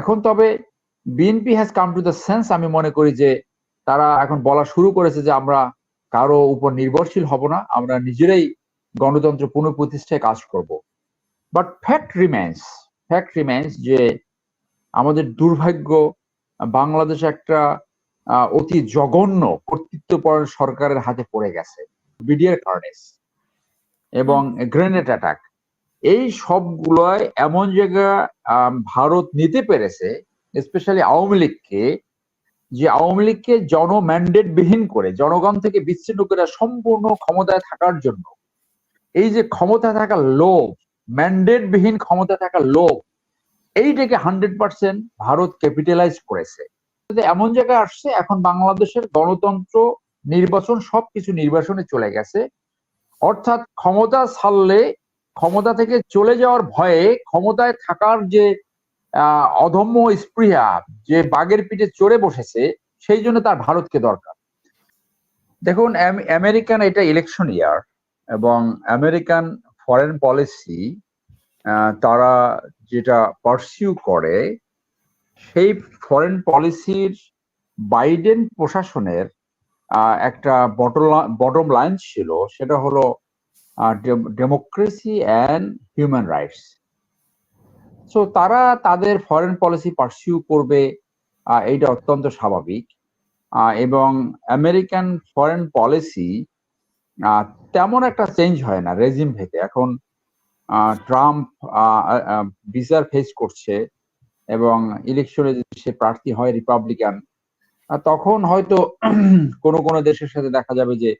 এখন তবে BNP has come to the sense, আমি মনে করি যে তারা এখন বলা শুরু করেছে যে আমরা কারো উপর নির্ভরশীল হব না, আমরা নিজেরাই গণতন্ত্র পুনঃপ্রতিষ্ঠায় কাজ করব। বাট ফ্যাক্ট রিমেন্স যে আমাদের দুর্ভাগ্য, বাংলাদেশ একটা অতি জঘন্য কর্তৃত্বপরায়ণ সরকারের হাতে পড়ে গেছে। বিডিআর কার্নেস এবং গ্রেনেড অ্যাটাক, এই সবগুলোয় এমন জায়গা ভারত নিতে পেরেছে, স্পেশালি আওয়ামী লীগকে, যে আওয়ামী লীগকে জনম্যান্ডেট বিহীন করে, জনগণ থেকে বিচ্ছিন্ন করে সম্পূর্ণ ক্ষমতায় থাকার জন্য, এই যে ক্ষমতায় থাকার লোভ, ম্যান্ডেট বিহীন ক্ষমতা থাকার লোভ, এইটাকে 100% ভারত ক্যাপিটালাইজ করেছে। এমন জায়গায় আসছে এখন বাংলাদেশের গণতন্ত্র, নির্বাচন, সবকিছু নির্বাচনে চলে গেছে। অর্থাৎ ক্ষমতা ছাড়লে, ক্ষমতা থেকে চলে যাওয়ার ভয়ে ক্ষমতায় থাকার যে অদম্য স্পৃহা, যে বাঘের পিঠে চড়ে বসেছে, সেই জন্য তার ভারতকে দরকার। দেখুন, আমেরিকান এটা ইলেকশন ইয়ার, এবং আমেরিকান ফরেন পলিসি তারা যেটা পারসিউ করে, সেই ফরেন পলিসির বাইডেন প্রশাসনের একটা বটম লাইন ছিল, সেটা হলো democracy and human rights. So তারা তাদের ফরেন পলিসি পারসিউ করবে, এইটা অত্যন্ত স্বাভাবিক। এবং আমেরিকান ফরেন পলিসি তেমন একটা চেঞ্জ হয় না রেজিম ভেদে। এখন ট্রাম্প বিচার ফেস করছে, এবং ইলেকশনে যদি সে প্রার্থী হয় রিপাবলিকান, তখন হয়তো কোনো কোনো দেশের সাথে দেখা যাবে যে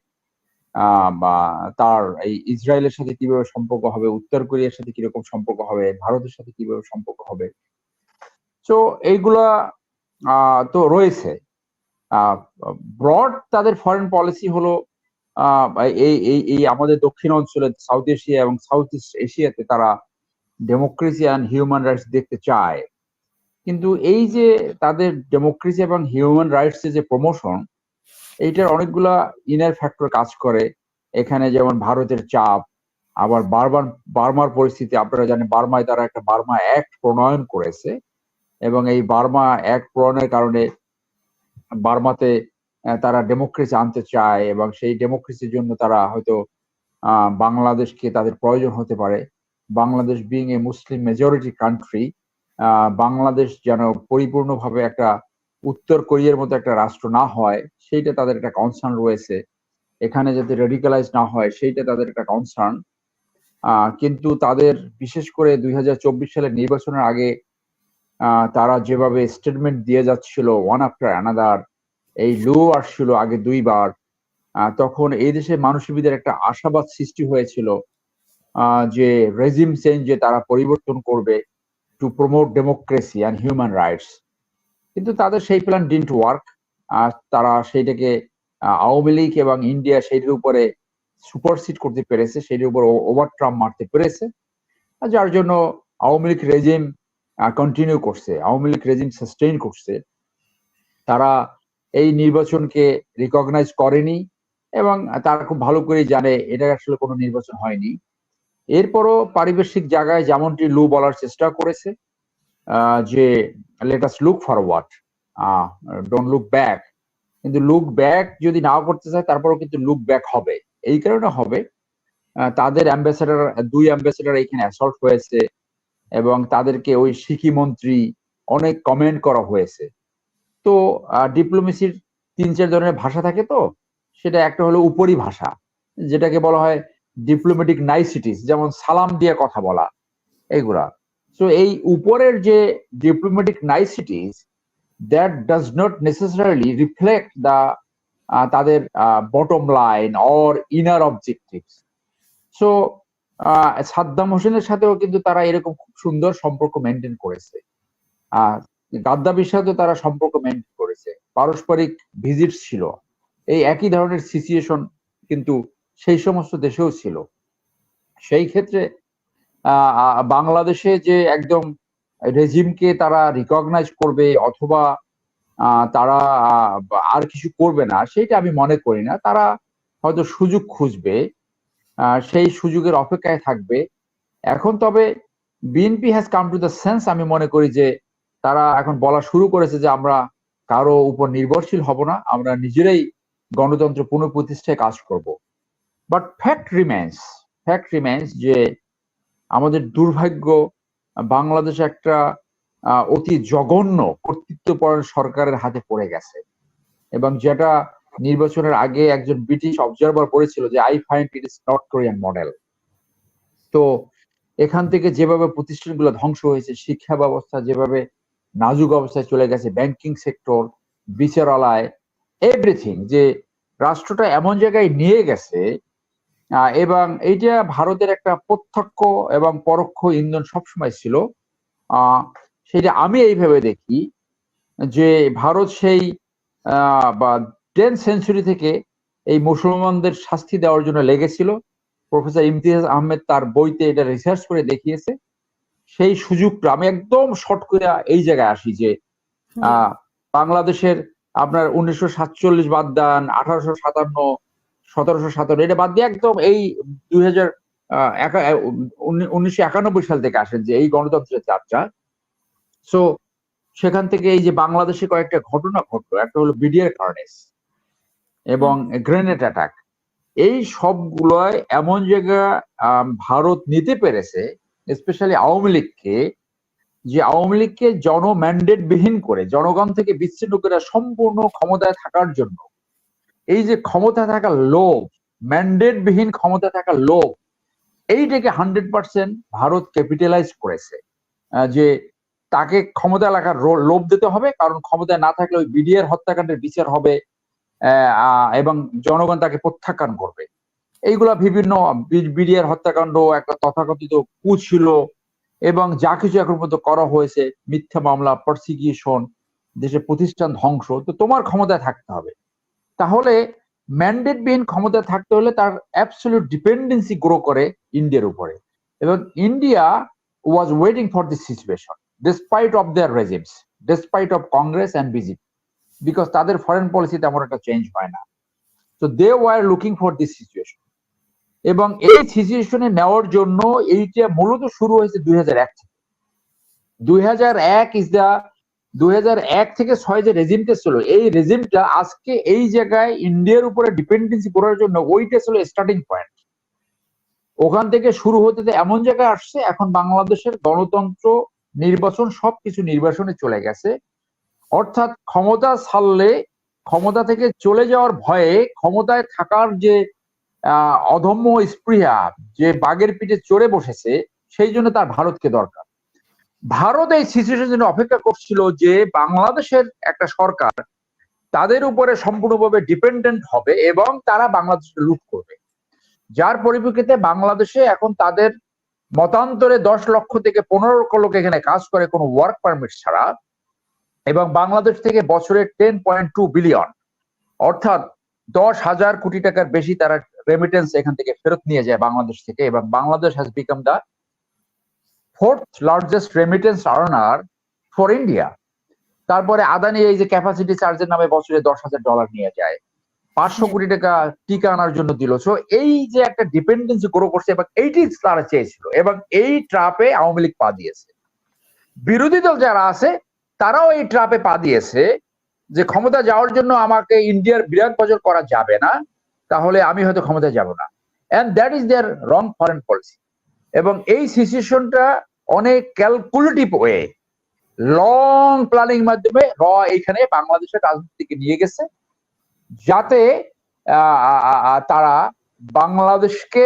বা তার এই ইসরায়েলের সাথে কিভাবে সম্পর্ক হবে, উত্তর কোরিয়ার সাথে কিরকম সম্পর্ক হবে, ভারতের সাথে কিভাবে সম্পর্ক হবে। তো এইগুলা তো রয়েছে। ব্রড তাদের ফরেন পলিসি হলো এই এই এই আমাদের দক্ষিণ অঞ্চলে, সাউথ এশিয়া এবং সাউথ ইস্ট এশিয়াতে তারা ডেমোক্রেসি অ্যান্ড হিউম্যান রাইটস দেখতে চায়। কিন্তু এই যে তাদের ডেমোক্রেসি এবং হিউম্যান রাইটস যে প্রমোশন, এইটার অনেকগুলা ইনার ফ্যাক্টর কাজ করে এখানে, যেমন ভারতের চাপ, আবার বার্মার পরিস্থিতি। আপনারা জানেন বার্মায় তারা একটা বার্মা অ্যাক্ট প্রণয়ন করেছে, এবং এই বার্মা অ্যাক্ট প্রণয়নের কারণে বার্মাতে তারা ডেমোক্রেসি আনতে চায়, এবং সেই ডেমোক্রেসির জন্য তারা হয়তো বাংলাদেশকে তাদের প্রয়োজন হতে পারে। Bangladesh being a Muslim majority country, Bangladesh যেন পরিপূর্ণভাবে একটা উত্তর কোরিয়ার মতো একটা রাষ্ট্র না হয়, সেইটা তাদের একটা কনসার্ন রয়েছে। এখানে যাতে রেডিকালাইজ না হয়, সেইটা তাদের একটা কনসার্ন। কিন্তু তাদের বিশেষ করে 2024 সালের নির্বাচনের আগে তারা যেভাবে স্টেটমেন্ট দিয়ে যাচ্ছিল ওয়ান আফটার অ্যানাদার, এই লো আসছিল আগে 2 বার, তখন এই দেশের মানুষের একটা আশাবাদ সৃষ্টি হয়েছিল যে রেজিম চেঞ্জ, যে তারা পরিবর্তন করবে to promote democracy and human rights. কিন্তু তাদের সেই প্ল্যান ডিডন্ট ওয়ার্ক। তারা সেইটাকে আওয়ামী লীগ এবং ইন্ডিয়া সেইটার উপরে সুপারসিড করতে পেরেছে, সেইটার উপর ওভারট্রাম্প মারতে পেরেছে, যার জন্য আওয়ামী লীগ রেজিম কন্টিনিউ করছে, আওয়ামী লীগ রেজিম সাস্টেইন করছে। তারা এই নির্বাচনকে রিকগনাইজ করেনি, এবং তারা খুব ভালো করে জানে এটা আসলে কোনো নির্বাচন হয়নি। এরপরও পারিপার্শ্বিক জায়গায় যেমনটি লু বলার চেষ্টা করেছে যে let us look forward, don't look back. কিন্তু লুক ব্যাক যদি নাও করতে চায়, তারপরেও কিন্তু লুক ব্যাক হবে। এই কারণে হবে, তাদের অ্যাম্বাসেডার, 2 অ্যাম্বাসেডার এখানে অ্যাসল্ট হয়েছে, এবং তাদেরকে ওই শিকি মন্ত্রী অনেক কমেন্ট করা হয়েছে। তো ডিপ্লোমেসির 3-4 ধরনের ভাষা থাকে। তো সেটা একটা হলো উপরি ভাষা, যেটাকে বলা হয় ডিপ্লোম্যাটিক নাইসিটিস, যেমন সালাম দিয়ে কথা বলা, এইগুলা। সো এই উপরের যে diplomatic niceties, that does not necessarily reflect the তাদের bottom line or inner objectives. So Saddam হোসেনের সাথেও কিন্তু তারা এরকম খুব সুন্দর সম্পর্ক মেনটেন করেছে, গাদ্দাফির সাথেও তারা সম্পর্ক মেনটেন করেছে, পারস্পরিক ভিজিট ছিল। এই একই ধরনের সিচুয়েশন কিন্তু সেই সমস্ত দেশেও ছিল। সেই ক্ষেত্রে বাংলাদেশে যে একদম রেজিমকে তারা রিকগনাইজ করবে, অথবা তারা আর কিছু করবে না, সেইটা আমি মনে করি না। তারা হয়তো সুযোগ খুঁজবে, সেই সুযোগের অপেক্ষায় থাকবে। এখন তবে BNP has come to the sense, আমি মনে করি যে তারা এখন বলা শুরু করেছে যে আমরা কারো উপর নির্ভরশীল হব না, আমরা নিজেরাই গণতন্ত্র পুনঃপ্রতিষ্ঠায় কাজ করব। বাট ফ্যাক্ট রিমেন্স যে আমাদের দুর্ভাগ্য, বাংলাদেশ একটা অতি জঘন্য কর্তৃত্বপরায়ণ সরকারের হাতে পড়ে গেছে। এবং যেটা নির্বাচনের আগে একজন ব্রিটিশ অবজারভার বলেছিল যে I find it is north Korean model. তো এখান থেকে যেভাবে প্রতিষ্ঠানগুলো ধ্বংস হয়েছে, শিক্ষা ব্যবস্থা যেভাবে নাজুক অবস্থায় চলে গেছে, ব্যাংকিং সেক্টর, বিচারালয়, এভরিথিং, যে রাষ্ট্রটা এমন জায়গায় নিয়ে গেছে, এবং এইটা ভারতের একটা প্রত্যক্ষ এবং পরোক্ষ ইন্ধন সবসময় ছিল। সেটা আমি এইভাবে দেখি যে ভারত সেই বা 10th সেঞ্চুরি থেকে এই মুসলমানদের শাস্তি দেওয়ার জন্য লেগেছিল। প্রফেসর ইমতিয়াজ আহমেদ তার বইতে এটা রিসার্চ করে দেখিয়েছে। সেই সুযোগটা আমি একদম শর্ট করে এই জায়গায় আসি যে বাংলাদেশের আপনার 1947 বাদ দেন, 1857, 1757 এটা বাদ দিয়ে একদম এই 1991 সাল থেকে আসেন যে এই গণতন্ত্রের যাত্রা। সো সেখান থেকে এই যে বাংলাদেশে কয়েকটা ঘটনা ঘটলো, একটা হলো বিডিআর কার্নেস এবং গ্রেনেড অ্যাটাক, এই সবগুলোয় এমন জায়গা ভারত নিতে পেরেছে, স্পেশালি আওয়ামী লীগকে, যে আওয়ামী লীগকে জনম্যান্ডেট বিহীন করে, জনগণ থেকে বিচ্ছিন্ন করে সম্পূর্ণ ক্ষমতায় থাকার জন্য এই যে ক্ষমতা থাকার লোভ, ম্যান্ডেট বিহীন ক্ষমতা থাকার লোভ, এইটাকে 100% ভারত ক্যাপিটালাইজ করেছে। যে তাকে ক্ষমতা রাখার লোভ দিতে হবে, কারণ ক্ষমতায় না থাকলে ওই বিডিআর হত্যাকাণ্ডের বিচার হবে এবং জনগণ তাকে প্রত্যাখ্যান করবে। এইগুলা বিভিন্ন বিডিআর হত্যাকাণ্ড একটা তথাকথিত কু ছিল, এবং যা কিছু এখন পর্যন্ত করা হয়েছে, মিথ্যা মামলা, প্রসিকিউশন, দেশের প্রতিষ্ঠান ধ্বংস, তো তোমার ক্ষমতায় থাকতে হবে। তাহলে ম্যান্ডেট বিহীন ক্ষমতায় থাকতে হলে তার অ্যাবসলিউট ডিপেন্ডেন্সি গ্রো করে ইন্ডিয়ার উপরে। এবং India was waiting for this situation despite of their regimes, despite of Congress and BJP, because তাদের ফরেন পলিসি তেমন একটা চেঞ্জ হয় না। তো they were looking for this situation. এবং এই সিচুয়েশনে নেওয়ার জন্য এইটা মূলত শুরু হয়েছে 2001 থেকে। 2001 ইজ দা 2001 থেকে 6 যে রেজিমটা ছিল, এই রেজিমটা আজকে এই জায়গায় ইন্ডিয়ার উপরে ডিপেন্ডেন্সি করার জন্য ওইটা ছিল স্টার্টিং পয়েন্ট। ওখান থেকে শুরু হতে এমন জায়গায় আসছে, এখন বাংলাদেশের গণতন্ত্র, নির্বাচন, সবকিছু নির্বাচনে চলে গেছে। অর্থাৎ ক্ষমতা ছাড়লে, ক্ষমতা থেকে চলে যাওয়ার ভয়ে, ক্ষমতায় থাকার যে অদম্য স্পৃহা, যে বাঘের পিঠে চড়ে বসেছে, সেই জন্য তার ভারতকে দরকার। ভারত এই সিচুয়েশনের জন্য অপেক্ষা করছিল যে বাংলাদেশের একটা সরকার তাদের উপরে সম্পূর্ণভাবে ডিপেন্ডেন্ট হবে এবং তারা বাংলাদেশকে লুট করবে। যার পরিপ্রেক্ষিতে বাংলাদেশে এখন তাদের মতান্তরে 10 লক্ষ থেকে 15 লক্ষ লোক এখানে কাজ করে কোনো ওয়ার্ক পারমিট ছাড়া, এবং বাংলাদেশ থেকে বছরে 10.2 বিলিয়ন, অর্থাৎ 10,000 কোটি টাকার বেশি তারা রেমিটেন্স এখান থেকে ফেরত নিয়ে যায় বাংলাদেশ থেকে। এবং Bangladesh has become the 4th largest remittance earner for India. তারপরে আদানি এই যে ক্যাপাসিটি চার্জের নামে বছরে $10,000 নিয়ে যায়, 500 কোটি টাকা টিকা আনার জন্য দিল। সো এই যে একটা ডিপেন্ডেন্সি গ্রো করছে, এবং এইটি তারা চেয়েছিল, এবং এই ট্রাপে আওয়ামী লীগ পা দিয়েছে। বিরোধী দল যারা আছে তারাও এই ট্রাপে পা দিয়েছে যে ক্ষমতা যাওয়ার জন্য আমাকে ইন্ডিয়ার বিরাট বজর করা যাবে না, তাহলে আমি হয়তো ক্ষমতায় যাব না। And that is their wrong foreign policy. এবং এই সিচুয়েশনটা অনেক ক্যালকুলেটিভ ওয়ে, লং প্ল্যানিং মাধ্যমে এইখানে বাংলাদেশের রাজনীতিকে নিয়ে গেছে, যাতে তারা বাংলাদেশকে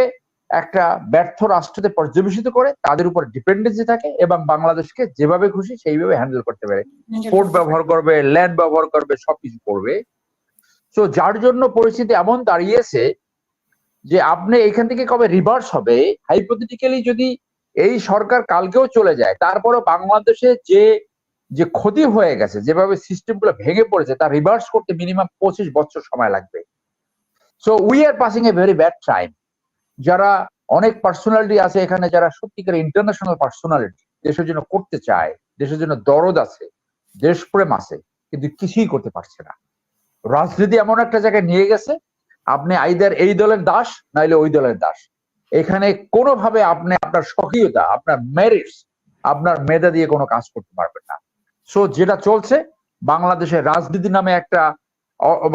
একটা ব্যর্থ রাষ্ট্রতে পর্যবেসিত করে, তাদের উপর ডিপেন্ডেন্সি থাকে, এবং বাংলাদেশকে যেভাবে খুশি সেইভাবে হ্যান্ডেল করতে পারে। পোর্ট ব্যবহার করবে, ল্যান্ড ব্যবহার করবে, সবকিছু করবে। তো যার জন্য পরিস্থিতি এমন দাঁড়িয়েছে যে আপনি এখান থেকে কবে রিভার্স হবে, হাইপোথেটিক্যালি যদি এই সরকার কালকেও চলে যায়, তারপরে বাংলাদেশে যে ক্ষতি হয়ে গেছে, যেভাবে সিস্টেমগুলো ভেঙে পড়েছে, তা রিভার্স করতে মিনিমাম 25 বছর সময় লাগবে। So we are passing a very bad time. যারা অনেক পার্সোনালিটি আছে এখানে, যারা সত্যিকার ইন্টারন্যাশনাল পার্সোনালিটি, দেশের জন্য করতে চায়, দেশের জন্য দরদ আছে, দেশপ্রেম আছে, কিন্তু কিছুই করতে পারছে না। রাজনীতি এমন একটা জায়গায় নিয়ে গেছে, আপনি আইদার এই দলের দাস নাইলে ওই দলের দাস। এখানে কোনোভাবে আপনি আপনার স্বকীয়তা, আপনার মেরিটস, আপনার মেধা দিয়ে কোনো কাজ করতে পারবেন না। সো যেটা চলছে বাংলাদেশের রাজনীতি নামে একটা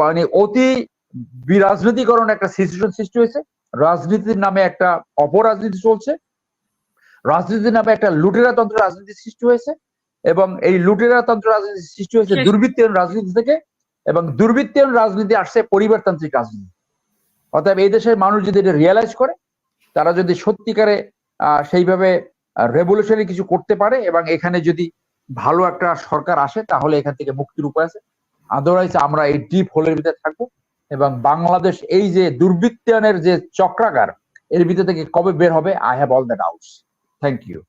মানে অতি বিরাজনীতিকরণ একটা সিচুয়েশন সৃষ্টি হয়েছে। রাজনীতির নামে একটা অপরাজনীতি চলছে, রাজনীতির নামে একটা লুটেরা তন্ত্র রাজনীতি সৃষ্টি হয়েছে, এবং এই লুটেরা তন্ত্র রাজনীতি সৃষ্টি হয়েছে দুর্বৃত্তায়ন রাজনীতি থেকে, এবং দুর্বৃত্তায়ন রাজনীতি আসছে পরিবারতান্ত্রিক রাজনীতি। অতএব এই দেশের মানুষ যদি এটা রিয়েলাইজ করে, তারা যদি সত্যিকারে সেইভাবে রেভলিউশনারি কিছু করতে পারে এবং এখানে যদি ভালো একটা সরকার আসে, তাহলে এখান থেকে মুক্তির উপায় আছে। আদারওয়াইজ আমরা এই ডিপ হোলের ভিতরে থাকবো, এবং বাংলাদেশ এই যে দুর্বৃত্তায়নের যে চক্রাকার, এর ভিতর থেকে কবে বের হবে, I have all the doubts. Thank you.